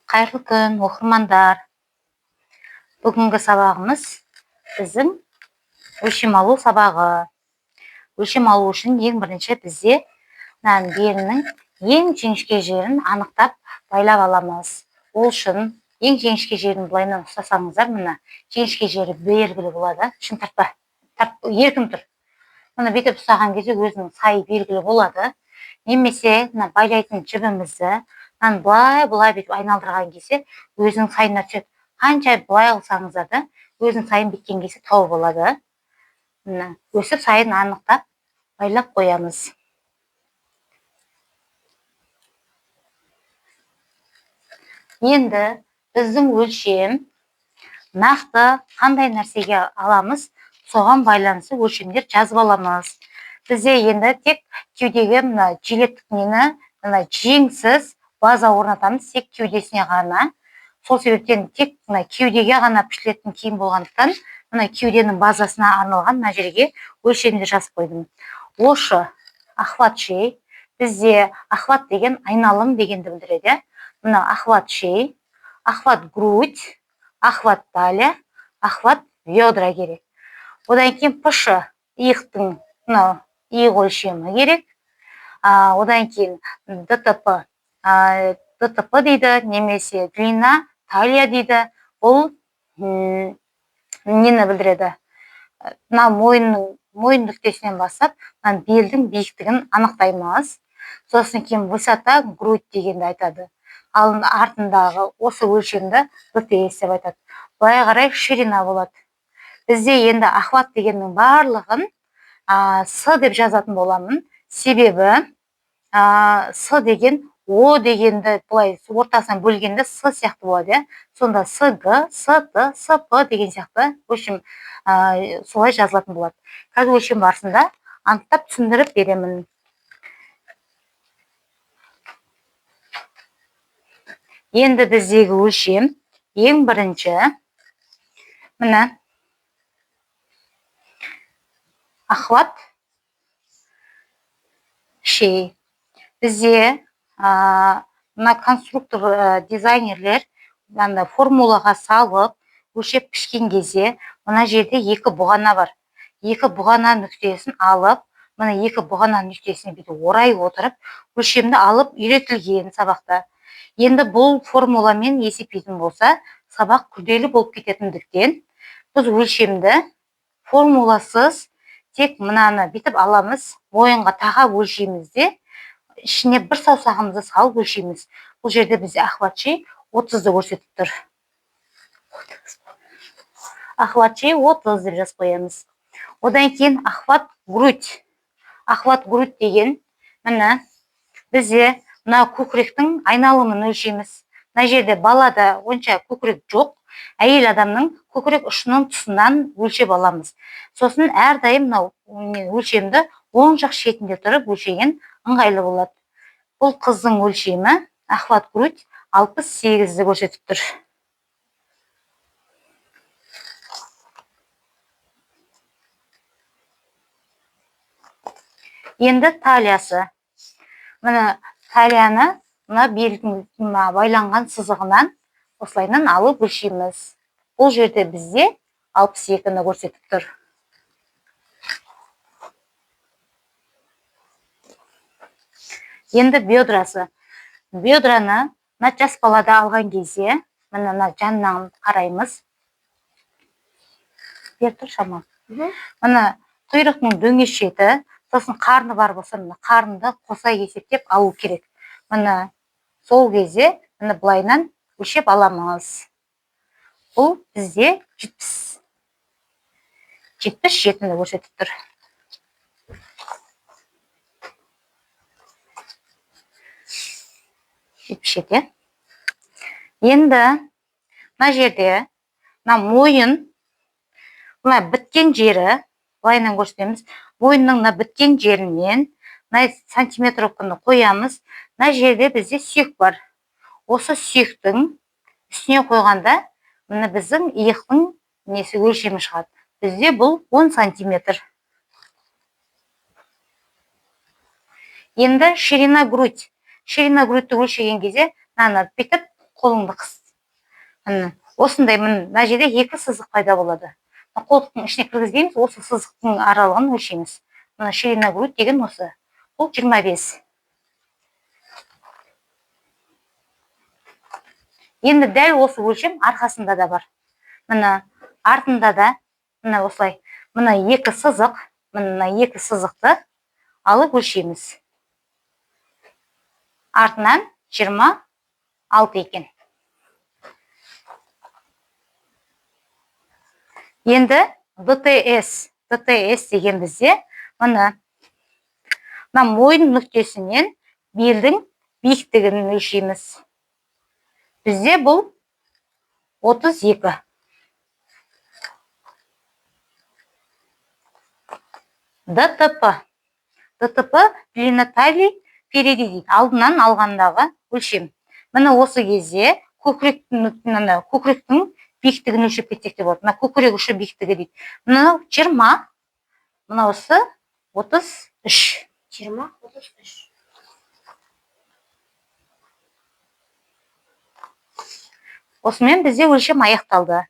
Қайырлы күн, оқырмандар. Бүгінгі сабағымыз біздің өлшем алу сабағы. Өлшем алу үшін ең бірінші бізде белінің ең жіңішке жерін анықтап байлап аламыз. Ол үшін ең жіңішке жерін былайынан ұстасаңыздар, мына жіңішке жері белгілі болады. Шын тартпа, еркін тұр. Мұны бүйтіп ұстаған кезде өзінің сайы белгілі болады. Немесе байлайтын жібімізді былай бүйтіп айналдырған кезде өзінің сайына түседі. Қанша былай алсаңыздар да өзінің сайын біткен кезде тауып болады. Өсіп сайын анықтап байлап қоямыз. Енді біздің өлшем нақты қандай нәрсеге аламыз, соған байланысты өлшемдер жазып аламыз. Бізде енді тек кеудеге жилеттік нені жеңсіз база орнатамыз, тек кеудесіне ғана. Сол себептен тек кеудеге ғана пішілетін киім болғандықтан, кеуденің базасына арналған мына жерге өлшемді жазып қойдым. Ошы охват шей. Бізде охват деген айналым дегенді білдіреді. Охват шей, охват грудь, охват талия, охват бедра керек. Одан кейін пышы иықтың иық өлшемі керек. Одан кейін ДТП дейді, немесе длина талия дейді. Бұл нені білдіреді? Мойын нүктесінен бастап белдің биіктігін анықтаймыз. Сосын кейін высота грудь дегенді айтады. Ал артындағы осы өлшемді БТС деп айтады. Былай қарай ширина болады. Бізде енді охват дегеннің барлығын С деп жазатын боламын. Себебі С деген О дегенді былай ортасынан бөлгенде С сияқты болады. Сонда СГ, СТ, СП деген сияқты өлшем солай жазылатын болады. Қазір өлшем барысында анықтап түсіндіріп беремін. Енді біздегі өлшем ең бірінші охват шей. Бізде конструктор дизайнерлер формулаға салып, өлшеп пішкен кезде мына жерде екі бұғана бар. Екі бұғана нүктесін алып, екі бұғана нүктесіне бүйтіп орай отырып, өлшемді алып үйретілген сабақта. Енді бұл формуламен есептейтін болса, сабақ күрделі болып кететіндіктен, біз өлшемді формуласыз тек мынаны бүйтіп аламыз, мойынға тағап өлшеймізде, ішіне бір саусағымызды салып өлшейміз. Бұл жерде бізде охват шей 30-ды көрсетіп тұр. Охват шей 30 деп жазып қоямыз. Одан кейін охват грудь. Охват грудь деген бізде көкіректің айналымын өлшейміз. Мына жерде балада онша көкірек жоқ. Әйел адамның көкірек ұшының тұсынан өлшеп аламыз. Сосын әрдайым өлшемді оң жақ шетінде тұрып өлшеген ыңғайлы болады. Бұл қыздың өлшемі охват грудь 68-ді көрсетіп тұр. Енді талиясы. Талияны белдің байланған сызығынан осылайынан алып өлшейміз. Бұл жерде бізде 62-ні көрсетіп тұр. Енді бедрасы. Бедраны жас балада алған кезде жанынан қараймыз. Бертір шама. Құйрықтың дөңес шеті, сосын қарны бар болса, қарынды қоса есептеп алу керек. Сол кезде былайынан өлшеп аламыз. Бұл бізде 77-ні көрсетіп тұр. Енді мына жерде мойын біткен жері былайынан көрсетеміз. Мойынның біткен жерінен сантиметровканы қоямыз. Мына жерде бізде сүйек бар. Осы сүйектің үстіне қойғанда біздің иықтың өлшемі шығады. Бізде бұл 10 сантиметр. Енді ширина грудь. Ширина грудьті өлшеген кезде бүйтіп қолыңды қыс. Осындай мына жерде екі сызық пайда болады. Қолтықтың ішіне кіргізбейміз, осы сызықтың аралығын өлшейміз. Мына ширина грудь деген осы. Бұл 25. Енді дәл осы өлшем арқасында да бар. Мына артында да, мына осылай, мына екі сызықты алып өлшейміз. Артынан 26 екен. Енді ДТС деген бізде мына мойын нүктесінен белдің биіктігін өлшейміз. Бізде бұл 32. ДТП длина талии впереди дейді. Алдынан алғандағы өлшем. Мына осы кезде көкіректің биіктігін өлшеп кетсек те болады. Мына көкірек ұшы биіктігі дейді. Мына 20, мына осы 33. 20, 33. Осымен бізде өлшем аяқталды.